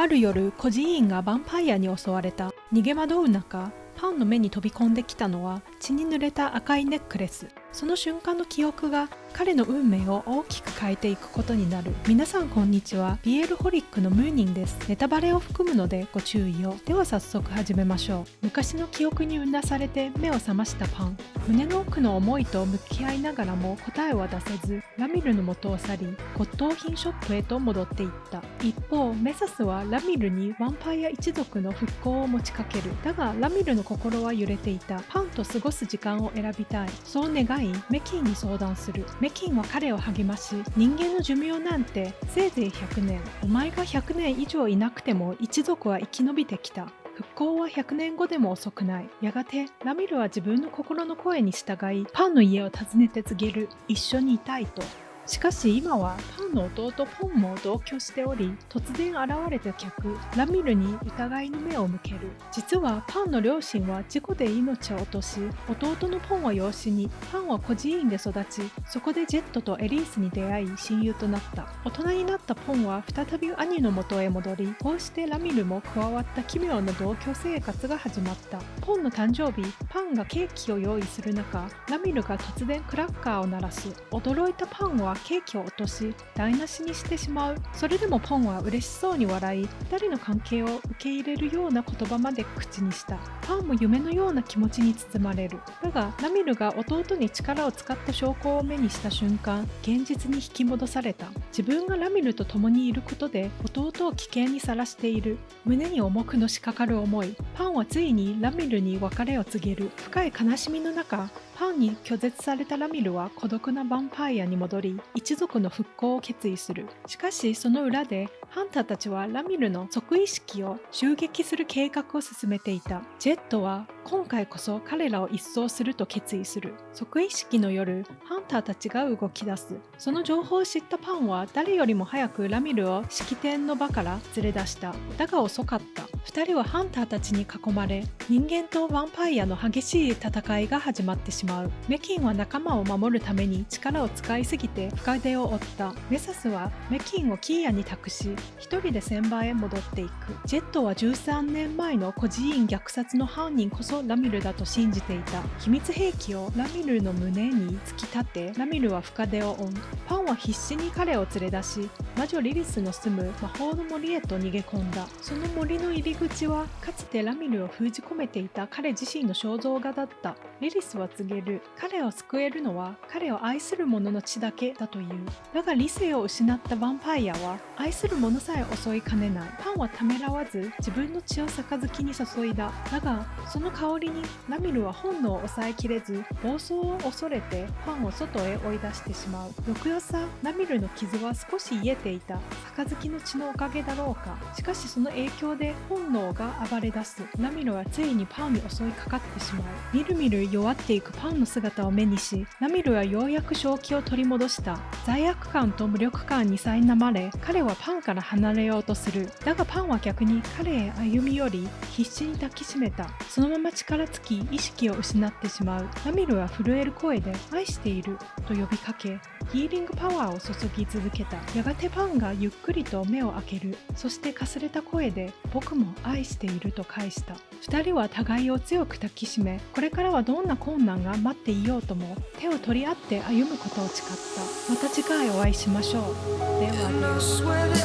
ある夜、孤児院がヴァンパイアに襲われた。逃げ惑う中、パンの目に飛び込んできたのは血に濡れた赤いネックレス。その瞬間の記憶が彼の運命を大きく変えていくことになる。皆さんこんにちは。ビエルホリックのムーニンです。ネタバレを含むのでご注意を。では早速始めましょう。昔の記憶にうなされて目を覚ましたパン。胸の奥の思いと向き合いながらも答えは出せず、ラミルの元を去り、骨董品ショップへと戻っていった。一方、メサスはラミルにヴァンパイア一族の復興を持ちかける。だがラミルの心は揺れていた。パンと過ごす時間を選びたい。そう願い、メキンに相談する。メキンは彼を励まし、人間の寿命なんてせいぜい100年。お前が100年以上いなくても一族は生き延びてきた。復興は100年後でも遅くない。やがてラミルは自分の心の声に従い、パンの家を訪ねて告げる。一緒にいたいと。しかし今はパンの弟ポンも同居しており、突然現れた客ラミルに疑いの目を向ける。実はパンの両親は事故で命を落とし、弟のポンを養子に、パンは孤児院で育ち、そこでジェットとエリースに出会い親友となった。大人になったポンは再び兄の元へ戻り、こうしてラミルも加わった奇妙な同居生活が始まった。ポンの誕生日、パンがケーキを用意する中、ラミルが突然クラッカーを鳴らす。驚いたパンはケーキを落とし台無しにしてしまう。それでもポンは嬉しそうに笑い、2人の関係を受け入れるような言葉まで口にした。パンも夢のような気持ちに包まれる。だがラミルが弟に力を使った証拠を目にした瞬間、現実に引き戻された。自分がラミルと共にいることで弟を危険にさらしている。胸に重くのしかかる思い。パンはついにラミルに別れを告げる。深い悲しみの中、パンに拒絶されたラミルは孤独なヴァンパイアに戻り、一族の復興を決意する。しかしその裏でハンターたちはラミルの即意識を襲撃する計画を進めていた。ジェットは今回こそ彼らを一掃すると決意する。即意識の夜、ハンターたちが動き出す。その情報を知ったパンは誰よりも早くラミルを式典の場から連れ出した。だが遅かった。2人はハンターたちに囲まれ、人間とヴァンパイアの激しい戦いが始まってしまう。メキンは仲間を守るために力を使いすぎて深手を負った。メサスはメキンをキーヤに託し、一人で船場へ戻っていく。ジェットは13年前の孤児院虐殺の犯人こそラミルだと信じていた。秘密兵器をラミルの胸に突き立て、ラミルは深手を負う。パンは必死に彼を連れ出し、魔女リリスの住む魔法の森へと逃げ込んだ。その森の入り口はかつてラミルを封じ込めていた彼自身の肖像画だった。リリスは告げる。彼を救えるのは彼を愛する者の血だけだという。だが理性を失ったヴァンパイアは愛する者さえ襲いかねない。パンはためらわず自分の血を杯に注いだ。だがその香りにラミルは本能を抑えきれず、暴走を恐れてパンを外へ追い出してしまう。翌朝、ラミルの傷は少し癒えていた。杯の血のおかげだろうか。しかしその影響で本能が暴れ出す。ラミルはついにパンに襲いかかってしまう。みるみる弱っていくパンの姿を目にし、ラミルはようやく正気を取り戻した。罪悪感と無力感に苛まれ、彼はパンから離れようとする。だがパンは逆に彼へ歩み寄り、必死に抱きしめた。そのまま力尽き、意識を失ってしまう。ラミルは震える声で愛していると呼びかけ、ヒーリングパワーを注ぎ続けた。やがてパンがゆっくりと目を開ける。そしてかすれた声で僕も愛していると返した。2人は互いを強く抱きしめ、これからはどんな困難が待っていようとも手を取り合って歩むことを誓った。また次回お会いしましょう。ではで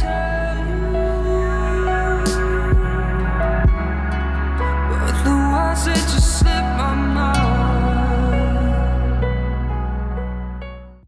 は。